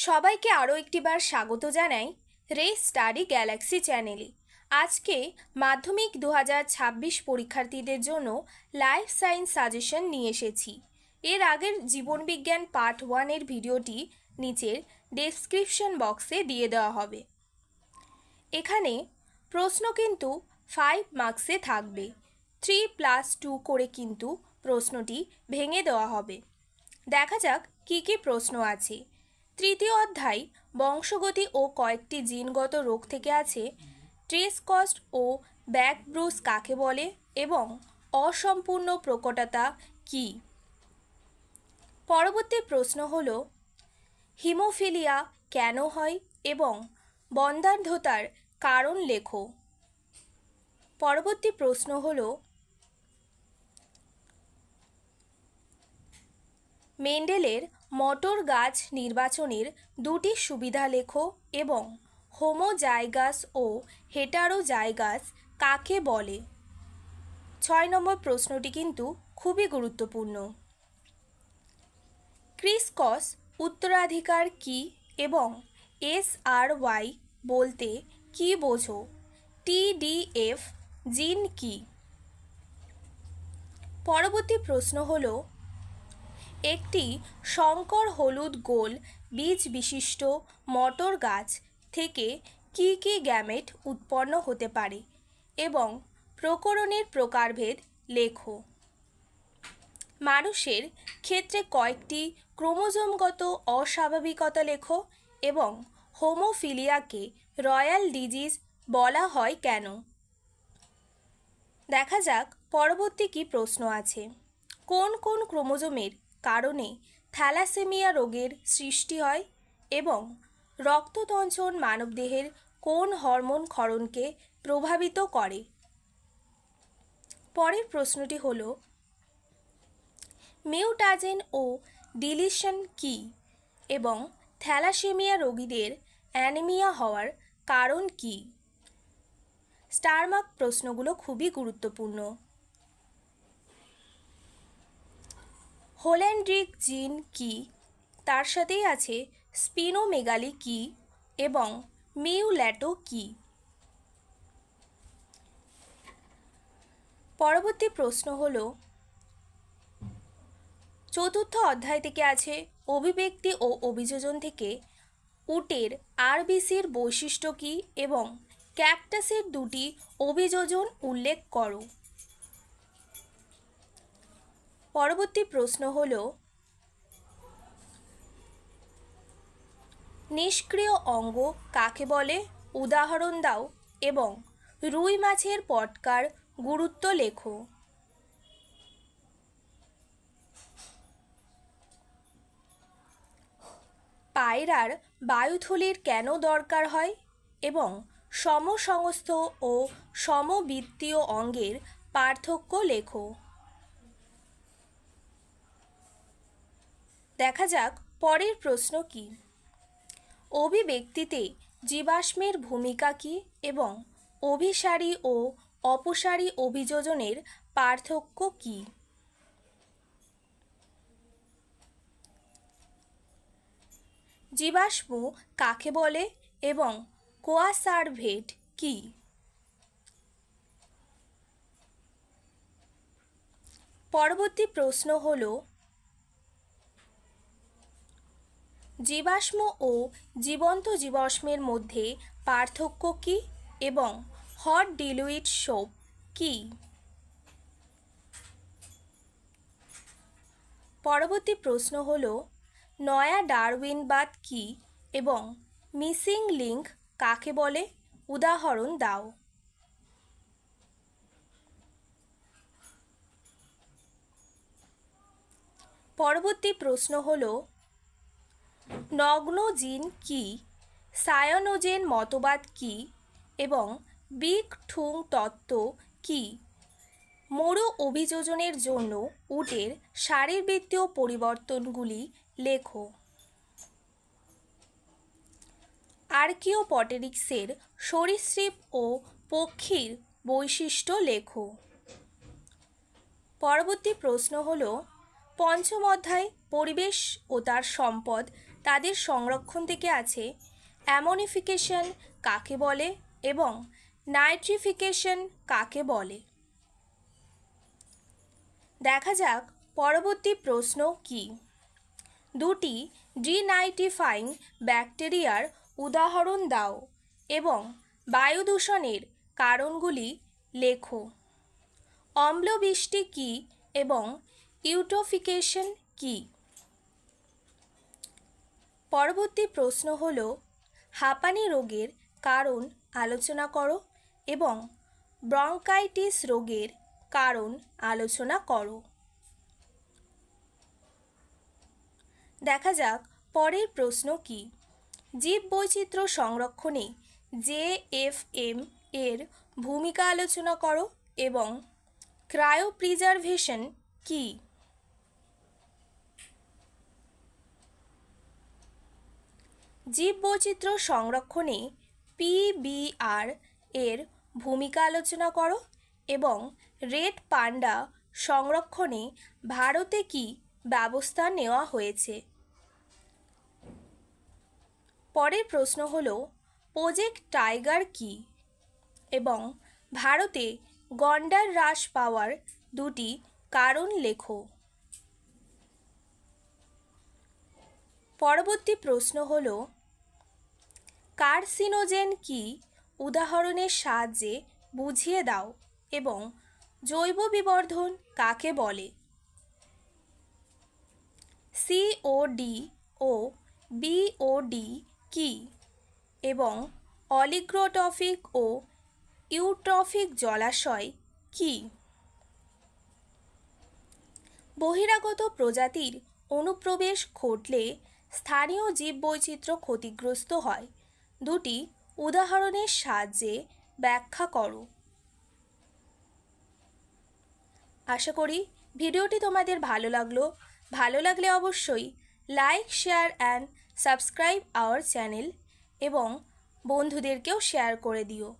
সবাইকে আরও একটিবার স্বাগত জানাই রে স্টাডি গ্যালাক্সি চ্যানেলে। আজকে মাধ্যমিক 2026 পরীক্ষার্থীদের জন্য লাইফ সায়েন্স সাজেশন নিয়ে এসেছি। এর আগের জীবনবিজ্ঞান পার্ট 1-এর ভিডিওটি নিচের ডেসক্রিপশন বক্সে দিয়ে দেওয়া হবে। এখানে প্রশ্ন কিন্তু 5 মার্কসে থাকবে, 3+2 করে কিন্তু প্রশ্নটি ভেঙে দেওয়া হবে। দেখা যাক কী কী প্রশ্ন আছে। তৃতীয় অধ্যায় বংশগতি ও কয়েকটি জিনগত রোগ থেকে আছে ট্রেস কস্ট ও ব্যাক ব্রুস কাকে বলে এবং অসম্পূর্ণ প্রকটতা কি। পরবর্তী প্রশ্ন হল হিমোফিলিয়া কেন হয় এবং বন্ধ্যাত্বতার কারণ লেখো। পরবর্তী প্রশ্ন হল মেন্ডেলের মটর গাছ নির্বাচনের দুটি সুবিধা লেখো এবং হোমোজাইগাস ও হেটারোজাইগাস কাকে বলে। 6 নম্বর প্রশ্নটি কিন্তু খুবই গুরুত্বপূর্ণ। ক্রিস ক্রস উত্তরাধিকার কি এবং SRY বলতে কি বোঝো। TDF জিন কি। পরবর্তী প্রশ্ন হল একটি সংকর হলুদ গোল বীজ বিশিষ্ট মটর গাছ থেকে কি কি গ্যামেট উৎপন্ন হতে পারে এবং প্রকরণের প্রকারভেদ লেখো। মানুষের ক্ষেত্রে কয়েকটি ক্রোমোজোমগত অস্বাভাবিকতা লেখো এবং হোমোফিলিয়াকে রয়্যাল ডিজিজ বলা হয় কেন। দেখা যাক পরবর্তী কি প্রশ্ন আছে। কোন কোন ক্রোমোজোমের কারণে থ্যালাসেমিয়া রোগের সৃষ্টি হয় এবং রক্ততঞ্চন মানবদেহের কোন হরমোন ক্ষরণকে প্রভাবিত করে। পরের প্রশ্নটি হল মিউটাজেন ও ডিলিশন কি এবং থ্যালাসেমিয়া রোগীদের অ্যানিমিয়া হওয়ার কারণ কি। স্টারমার্ক প্রশ্নগুলো খুবই গুরুত্বপূর্ণ। হোল্যান্ড্রিক জিন কি, তার সাথেই আছে স্পিনোমেগালি কি এবং মিউল্যাটো কি। পরবর্তী প্রশ্ন হল চতুর্থ অধ্যায় থেকে আছে অভিব্যক্তি ও অভিযোজন থেকে উটের আরবিসির বৈশিষ্ট্য কি এবং ক্যাকটাসের দুটি অভিযোজন উল্লেখ করো। পরবর্তী প্রশ্ন হল নিষ্ক্রিয় অঙ্গ কাকে বলে, উদাহরণ দাও এবং রুই মাছের পটকার গুরুত্ব লেখো। পায়রার বায়ুথলির কেন দরকার হয় এবং সমসংস্থ ও সমবৃত্তীয় অঙ্গের পার্থক্য লেখো। দেখা যাক পরের প্রশ্ন কি। অভিব্যক্তিতে জীবাশ্মের ভূমিকা কি এবং অভিসারী ও অপসারী অভিযোজনের পার্থক্য কি। জীবাশ্ম কাকে বলে এবং কোয়াসারভেট কি। পরবর্তী প্রশ্ন হল জীবাশ্ম ও জীবন্ত জীবাশ্মের মধ্যে পার্থক্য কি এবং হট ডিলুইড সোপ কি। পরবর্তী প্রশ্ন হল নয়া ডারউইনবাদ কি এবং মিসিং লিঙ্ক কাকে বলে, উদাহরণ দাও। পরবর্তী প্রশ্ন হল নগ্ন জিন কি, সায়ানোজেন মতবাদ কি এবং বিগ ঠুং তত্ত্ব কি। মরু অভিযোজনের জন্য উটের শারীরবৃত্তীয় পরিবর্তনগুলি লেখো। আর্কিওপটেরিক্সের সরীসৃপ ও পক্ষীর বৈশিষ্ট্য লেখো। পরবর্তী প্রশ্ন হল পঞ্চম অধ্যায় পরিবেশ ও তার সম্পদ তাদের সংরক্ষণ থেকে আছে অ্যামোনিফিকেশন কাকে বলে এবং নাইট্রিফিকেশন কাকে বলে। দেখা যাক পরবর্তী প্রশ্ন কি। দুটি ডিনাইট্রিফাইং ব্যাকটেরিয়ার উদাহরণ দাও এবং বায়ু দূষণের কারণগুলি লেখো। অম্লবৃষ্টি কি এবং ইউটোফিকেশন কি? পরবর্তী প্রশ্ন হল হাঁপানি রোগের কারণ আলোচনা করো এবং ব্রঙ্কাইটিস রোগের কারণ আলোচনা করো। দেখা যাক পরের প্রশ্ন কি। জীববৈচিত্র্য সংরক্ষণে JFM এর ভূমিকা আলোচনা করো এবং ক্রায়োপ্রিজারভেশন কি? জীববৈচিত্র্য সংরক্ষণে PBR এর ভূমিকা আলোচনা করো এবং রেড পান্ডা সংরক্ষণে ভারতে কি ব্যবস্থা নেওয়া হয়েছে। পরের প্রশ্ন হল প্রজেক্ট টাইগার কি এবং ভারতে গন্ডার হ্রাস পাওয়ার দুটি কারণ লেখো। পরবর্তী প্রশ্ন হল কার্সিনোজেন কি উদাহরণের সাহায্যে বুঝিয়ে দাও এবং জৈব বিবর্ধন কাকে বলে। COD ও BOD কি এবং অলিগোট্রফিক ও ইউট্রফিক জলাশয় কি? বহিরাগত প্রজাতির অনুপ্রবেশ ঘটলে স্থানীয় জীববৈচিত্র্য ক্ষতিগ্রস্ত হয়। দুটি উদাহরণের সাহায্যে ব্যাখ্যা করো। আশা করি ভিডিওটি তোমাদের ভালো লাগলো। ভালো লাগলে অবশ্যই like, share and subscribe our channel এবং বন্ধুদেরকেও শেয়ার করে দিও।